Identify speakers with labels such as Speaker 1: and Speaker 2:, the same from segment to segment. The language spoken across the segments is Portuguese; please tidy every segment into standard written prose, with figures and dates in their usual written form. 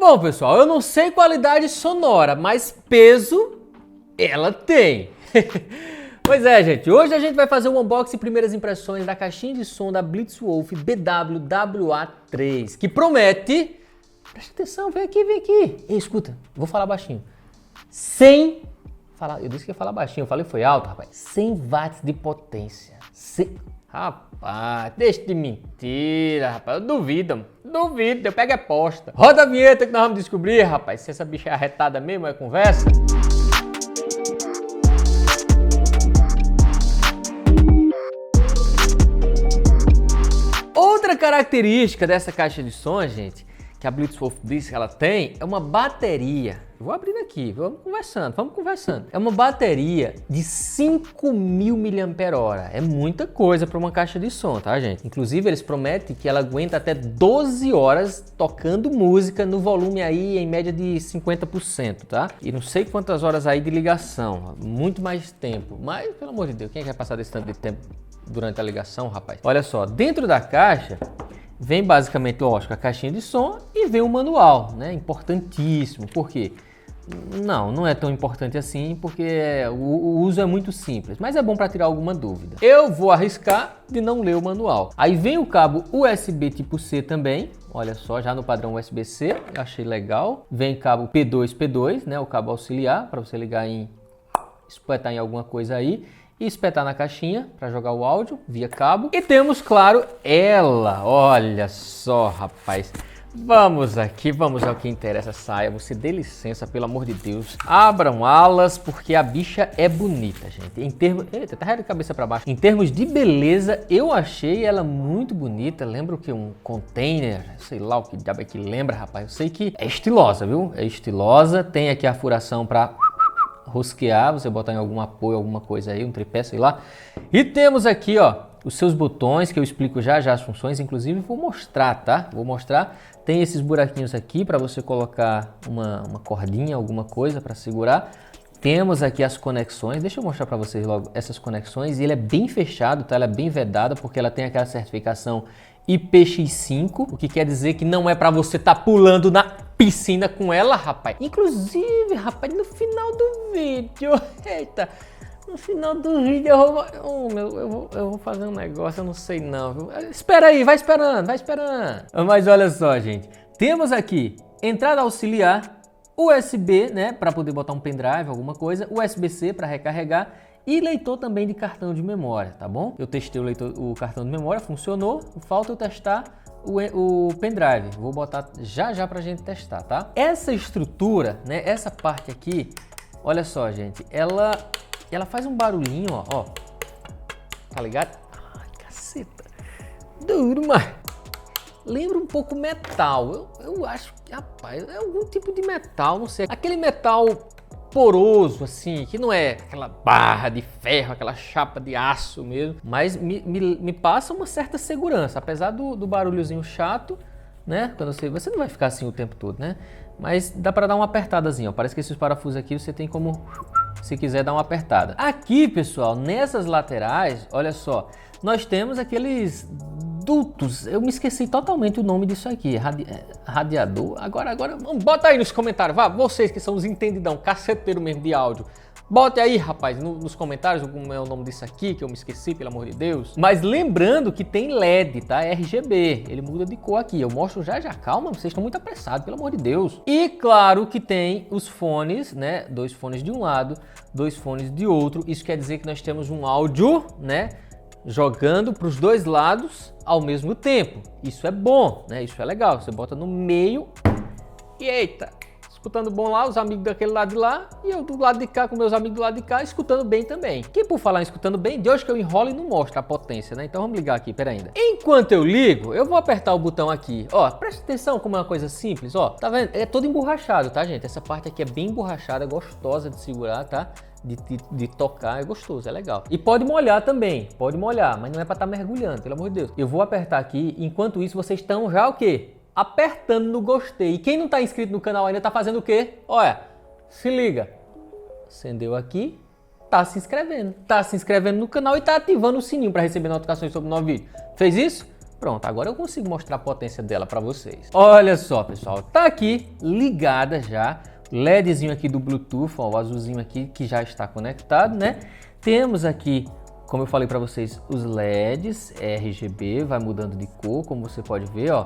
Speaker 1: Bom, pessoal, eu não sei qualidade sonora, mas peso ela tem. Pois é, gente, hoje a gente vai fazer um unboxing e primeiras impressões da caixinha de som da Blitzwolf BW-WA3, que promete... Presta atenção, vem aqui, vem aqui. Ei, escuta, vou falar baixinho. Sem falar, eu disse que ia falar baixinho, eu falei foi alto, rapaz. 100 watts de potência. Rapaz, deixa de mentira, rapaz, eu duvido, eu pego é posta. Roda a vinheta que nós vamos descobrir, rapaz, se essa bicha é arretada mesmo, é conversa. Outra característica dessa caixa de som, gente, que a Blitzwolf diz que ela tem, é uma bateria. Eu vou abrir aqui, vamos conversando. É uma bateria de 5.000 mAh. É muita coisa para uma caixa de som, tá, gente? Inclusive, eles prometem que ela aguenta até 12 horas tocando música no volume aí, em média de 50%, tá? E não sei quantas horas aí de ligação, muito mais tempo. Mas, pelo amor de Deus, quem é que vai passar desse tanto de tempo durante a ligação, rapaz? Olha só, dentro da caixa... vem basicamente, lógico, a caixinha de som e vem o manual, né? Importantíssimo. Por quê? Não é tão importante assim, porque o uso é muito simples, mas é bom para tirar alguma dúvida. Eu vou arriscar de não ler o manual. Aí vem o cabo USB tipo C também, olha só, já no padrão USB-C, achei legal. Vem cabo P2, né? O cabo auxiliar, para você ligar espetar em alguma coisa aí. E espetar na caixinha para jogar o áudio via cabo. E temos, claro, ela. Olha só, rapaz. Vamos ao que interessa, saia. Você dê licença, pelo amor de Deus. Abram alas, porque a bicha é bonita, gente. Em termos... Eita, tá de cabeça para baixo. Em termos de beleza, eu achei ela muito bonita. Lembra o que? Um container? Sei lá o que diabo é que lembra, rapaz. Eu sei que é estilosa, viu? É estilosa. Tem aqui a furação para... rosquear, você botar em algum apoio, alguma coisa aí, um tripé, sei lá. E temos aqui, ó, os seus botões, que eu explico já as funções, inclusive vou mostrar, tá? Vou mostrar. Tem esses buraquinhos aqui para você colocar uma cordinha, alguma coisa para segurar. Temos aqui as conexões, deixa eu mostrar para vocês logo essas conexões. E ele é bem fechado, tá? Ela é bem vedada, porque ela tem aquela certificação IPX5, o que quer dizer que não é para você estar pulando na piscina com ela, rapaz. Inclusive, rapaz, no final do vídeo, eita, no final do vídeo eu vou fazer um negócio, eu não sei não, viu? Espera aí, vai esperando. Mas olha só, gente, temos aqui entrada auxiliar, USB, né, para poder botar um pendrive, alguma coisa, USB-C para recarregar, e leitor também de cartão de memória, tá bom? Eu testei o cartão de memória, funcionou. Falta eu testar o pendrive. Vou botar já pra gente testar, tá? Essa estrutura, né? Essa parte aqui, olha só, gente. Ela faz um barulhinho, ó. Tá ligado? Ai, caceta. Duro, mas... lembra um pouco metal. Eu acho que, rapaz, é algum tipo de metal, não sei. Aquele metal... poroso, assim, que não é aquela barra de ferro, aquela chapa de aço mesmo, mas me passa uma certa segurança, apesar do barulhozinho chato, né? Quando você não vai ficar assim o tempo todo, né? Mas dá para dar uma apertadazinha, ó. Parece que esses parafusos aqui você tem como, se quiser, dar uma apertada. Aqui, pessoal, nessas laterais, olha só, nós temos aqueles dutos, eu me esqueci totalmente o nome disso aqui, radiador. Agora, bota aí nos comentários, vá, vocês que são os entendidão, caceteiro mesmo de áudio, bote aí, rapaz, nos comentários como é o nome disso aqui, que eu me esqueci, pelo amor de Deus. Mas lembrando que tem LED, tá? RGB, ele muda de cor aqui, eu mostro já, calma, vocês estão muito apressados, pelo amor de Deus. E claro que tem os fones, né? 2 fones de um lado, 2 fones de outro, isso quer dizer que nós temos um áudio, né? Jogando para os 2 lados ao mesmo tempo. Isso é bom, né? Isso é legal. Você bota no meio e eita, escutando bom lá, os amigos daquele lado de lá e eu do lado de cá com meus amigos do lado de cá, escutando bem também. Que por falar em escutando bem, de hoje que eu enrolo e não mostra a potência, né? Então vamos ligar aqui, pera ainda. Enquanto eu ligo, eu vou apertar o botão aqui. Ó, presta atenção como é uma coisa simples, ó. Tá vendo? É todo emborrachado, tá, gente? Essa parte aqui é bem emborrachada, é gostosa de segurar, tá? De tocar, é gostoso, é legal. E pode molhar também, pode molhar, mas não é para estar mergulhando, pelo amor de Deus. Eu vou apertar aqui, enquanto isso vocês estão já o quê? Apertando no gostei. E quem não está inscrito no canal ainda está fazendo o quê? Olha, se liga. Acendeu aqui, tá se inscrevendo. Tá se inscrevendo no canal e tá ativando o sininho para receber notificações sobre o novo vídeo. Fez isso? Pronto, agora eu consigo mostrar a potência dela para vocês. Olha só, pessoal, tá aqui ligada já, LEDzinho aqui do Bluetooth, ó, o azulzinho aqui que já está conectado, né? Temos aqui, como eu falei para vocês, os LEDs RGB, vai mudando de cor, como você pode ver, ó.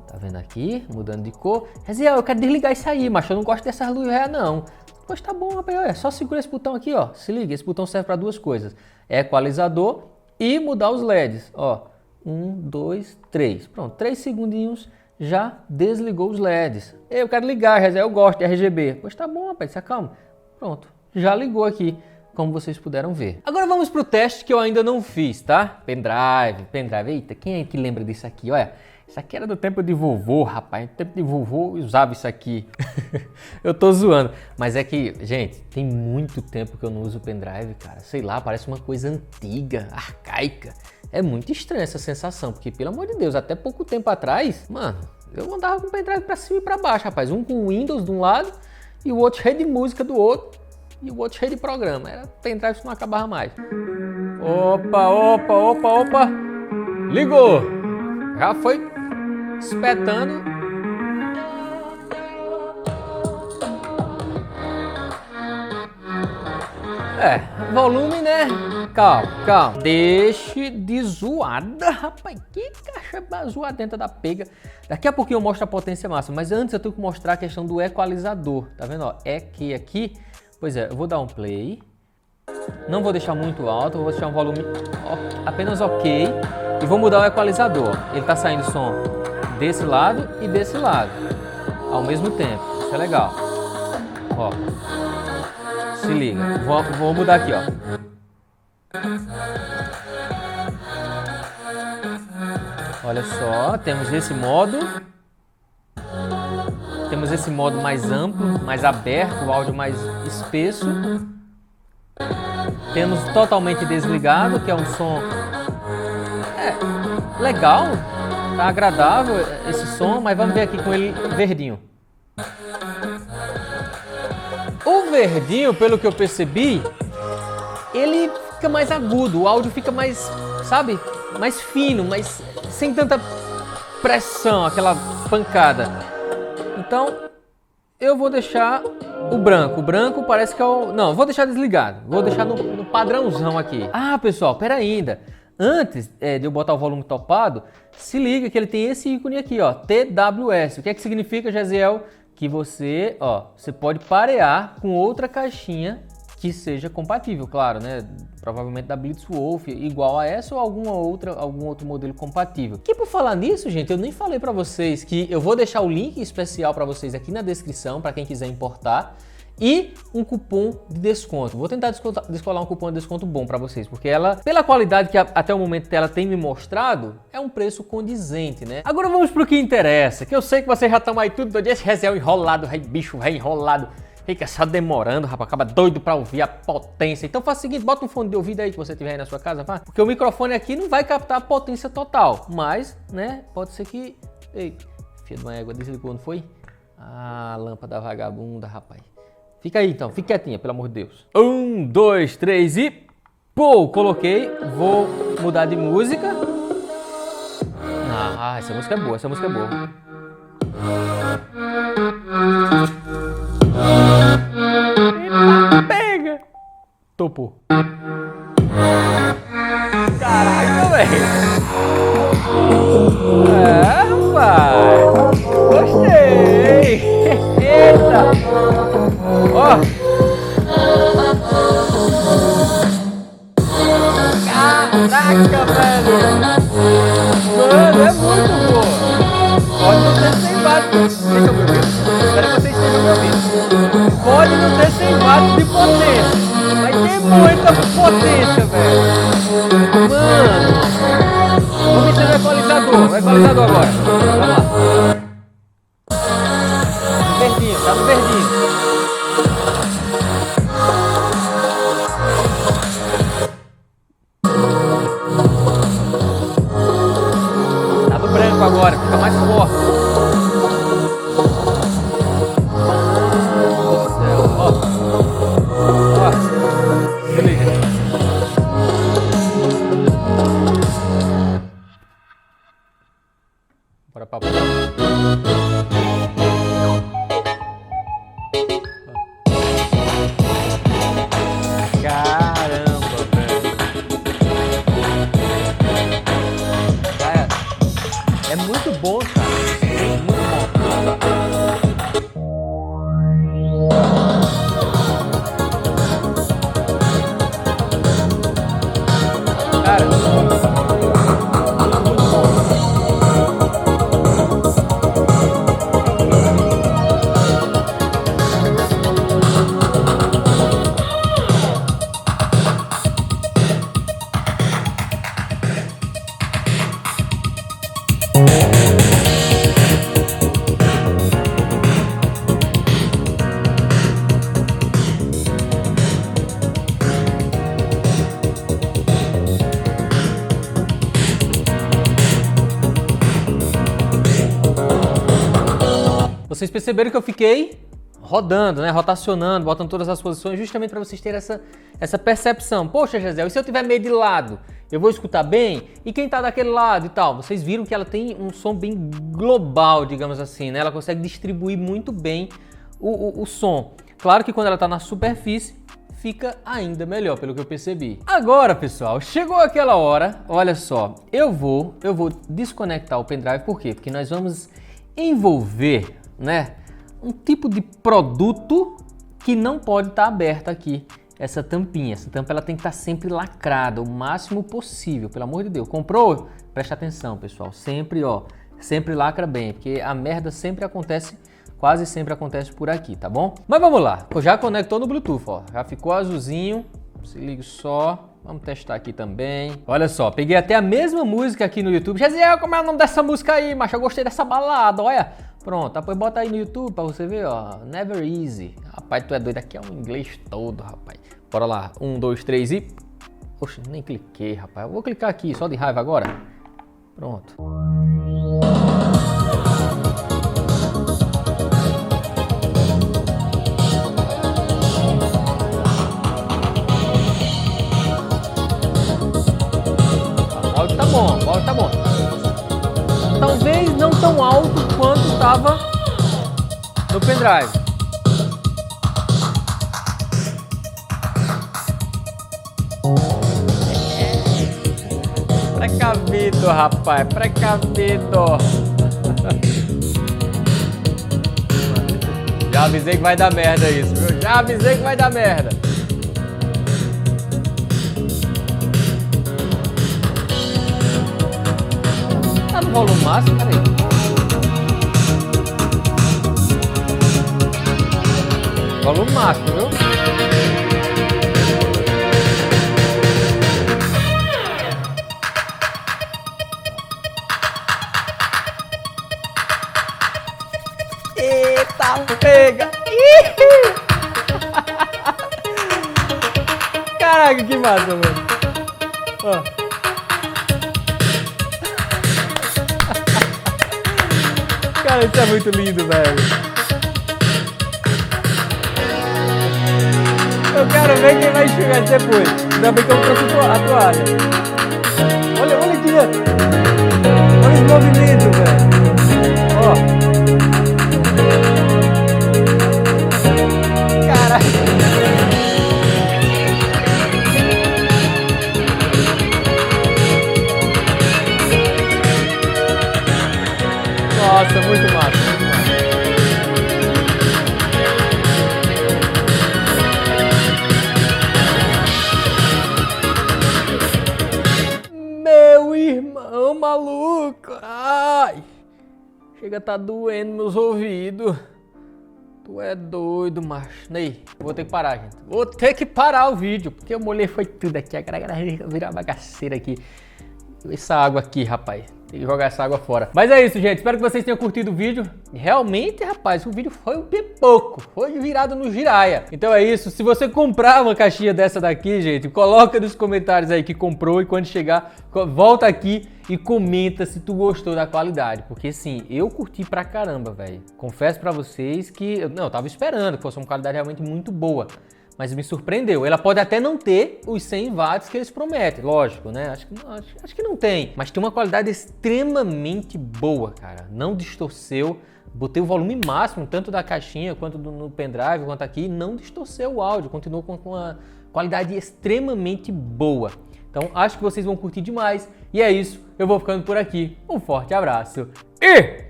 Speaker 1: Tá vendo aqui? Mudando de cor. Reziel, eu quero desligar isso aí, mas eu não gosto dessas luzes reais, não. Pois tá bom, rapaz, é só segurar esse botão aqui, ó. Se liga, esse botão serve para duas coisas. Equalizador e mudar os LEDs, ó. 1, 2, 3. Pronto, 3 segundinhos já desligou os LEDs. Eu quero ligar, Reziel, eu gosto de RGB. Pois tá bom, rapaz, se acalma. Pronto, já ligou aqui, como vocês puderam ver. Agora vamos pro teste que eu ainda não fiz, tá? Pendrive. Eita, quem é que lembra disso aqui? Olha, isso aqui era do tempo de vovô, rapaz. No tempo de vovô eu usava isso aqui. Eu tô zoando. Mas é que, gente, tem muito tempo que eu não uso pendrive, cara. Sei lá, parece uma coisa antiga, arcaica. É muito estranha essa sensação, porque, pelo amor de Deus, até pouco tempo atrás, mano, eu andava com o pendrive pra cima e pra baixo, rapaz. Um com Windows de um lado e o outro cheio de música do outro. E o outro cheio de programa. Era pendrive que não acabava mais. Opa. Ligou. Já foi espetando. Volume, né? Calma. Deixe de zoada, rapaz. Que caixa zoadenta da pega. Daqui a pouquinho eu mostro a potência máxima, mas antes eu tenho que mostrar a questão do equalizador. Tá vendo? Ó, aqui. Pois é, eu vou dar um play. Não vou deixar muito alto, vou deixar um volume apenas ok. E vou mudar o equalizador. Ele tá saindo som desse lado e desse lado ao mesmo tempo. Isso é legal. Ó. Se liga. Vou mudar aqui, ó. Olha só, temos esse modo. Temos esse modo mais amplo, mais aberto, o áudio mais espesso. Temos totalmente desligado, que é um som legal, tá agradável esse som, mas vamos ver aqui com ele verdinho. O verdinho, pelo que eu percebi, ele fica mais agudo, o áudio fica mais, sabe, mais fino, mais sem tanta pressão, aquela pancada. Então, eu vou deixar o branco. O branco parece que é o... Não, vou deixar desligado. Vou deixar no padrãozão aqui. Ah, pessoal, pera ainda. Antes de eu botar o volume topado, se liga que ele tem esse ícone aqui, ó, TWS. O que é que significa, Jaziel? Que você pode parear com outra caixinha que seja compatível, claro, né? Provavelmente da Blitzwolf, igual a essa ou algum outro modelo compatível. E por falar nisso, gente, eu nem falei para vocês que eu vou deixar o link especial para vocês aqui na descrição, para quem quiser importar, e um cupom de desconto. Vou tentar descolar um cupom de desconto bom para vocês, porque ela, pela qualidade que até o momento ela tem me mostrado, é um preço condizente, né? Agora vamos pro que interessa, que eu sei que vocês já estão aí tudo doido, esse Reziel enrolado, bicho, enrolado. Fica só demorando, rapaz, acaba doido pra ouvir a potência. Então faz o seguinte, bota um fone de ouvido aí que você tiver aí na sua casa, pá. Porque o microfone aqui não vai captar a potência total. Mas, né, pode ser que... Ei, filho de uma égua, desligou, não foi? Ah, lâmpada vagabunda, rapaz. Fica aí então, fique quietinha, pelo amor de Deus. 1, 2, 3 e... Pô, coloquei. Vou mudar de música. Ah, essa música é boa, Pega! Topou. Caraca, velho! Rapaz! Gostei! Eita! Ó! Caraca, velho! Mano, é muito bom! Pode não ter 100 watts. Deixa eu ver. Espero que vocês estejam me ouvindo. Pode não ter 100 watts de potência, mas tem muita potência, velho. Mano, vamos mexer no equalizador. O equalizador agora. Vamos lá. Verdinho, tá no verdinho. Tá no branco agora, fica mais forte. Vocês perceberam que eu fiquei rodando, né? Rotacionando, botando todas as posições, justamente para vocês terem essa percepção. Poxa, Gisele, e se eu tiver meio de lado, eu vou escutar bem? E quem tá daquele lado e tal? Vocês viram que ela tem um som bem global, digamos assim, né? Ela consegue distribuir muito bem o som. Claro que quando ela tá na superfície, fica ainda melhor, pelo que eu percebi. Agora, pessoal, chegou aquela hora, olha só, eu vou desconectar o pendrive, por quê? Porque nós vamos envolver, né, um tipo de produto que não pode estar aberta aqui, essa tampinha. Essa tampa ela tem que estar sempre lacrada, o máximo possível, pelo amor de Deus. Comprou? Presta atenção, pessoal, sempre, ó, sempre lacra bem, porque a merda sempre acontece, quase sempre acontece por aqui, tá bom? Mas vamos lá, já conectou no Bluetooth, ó, já ficou azulzinho, se liga só, vamos testar aqui também. Olha só, peguei até a mesma música aqui no YouTube. Jaziel, como é o nome dessa música aí, macho? Eu gostei dessa balada, olha. Pronto, depois bota aí no YouTube pra você ver, ó, Never Easy. Rapaz, tu é doido, aqui é um inglês todo, rapaz. Bora lá, 1, 2, 3 e... Oxe, nem cliquei, rapaz. Eu vou clicar aqui, só de raiva agora. Pronto. O áudio tá bom. Talvez não tão alto quanto estava no pendrive. Precavido, rapaz, precavido. Já avisei que vai dar merda isso, viu? Já avisei que vai dar merda. Tá no volume máximo, peraí. Volume máximo, viu? Eita, pega! Caraca, que massa, mano! Ó. Cara, isso é muito lindo, velho. Eu quero ver quem vai enxugar depois. Ainda bem que eu trouxe a toalha. Olha aqui, ó. Olha os movimentos, velho. Ó. Nossa, muito massa, muito massa. Meu irmão maluco! Ai! Chega a tá doendo meus ouvidos. Tu é doido, macho. Ney, vou ter que parar, gente. Vou ter que parar o vídeo, porque eu molhei foi tudo aqui. Agora virar bagaceira aqui. Essa água aqui, rapaz. Tem que jogar essa água fora. Mas é isso, gente. Espero que vocês tenham curtido o vídeo. Realmente, rapaz, o vídeo foi um pipoco. Foi virado no giraia. Então é isso. Se você comprar uma caixinha dessa daqui, gente, coloca nos comentários aí que comprou. E quando chegar, volta aqui e comenta se tu gostou da qualidade. Porque, sim, eu curti pra caramba, velho. Confesso pra vocês que... eu tava esperando que fosse uma qualidade realmente muito boa. Mas me surpreendeu. Ela pode até não ter os 100 watts que eles prometem, lógico, né? Acho que não tem. Mas tem uma qualidade extremamente boa, cara. Não distorceu. Botei o volume máximo, tanto da caixinha, quanto no pendrive, quanto aqui. Não distorceu o áudio. Continuou com uma qualidade extremamente boa. Então, acho que vocês vão curtir demais. E é isso. Eu vou ficando por aqui. Um forte abraço. E...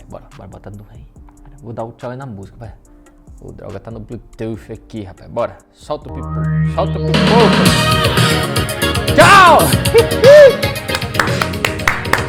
Speaker 1: bora botar no rei. Vou dar o tchau aí na música, vai. O droga tá no Bluetooth aqui, rapaz. Bora. Solta o pipoco. Solta o pipoco. Tchau!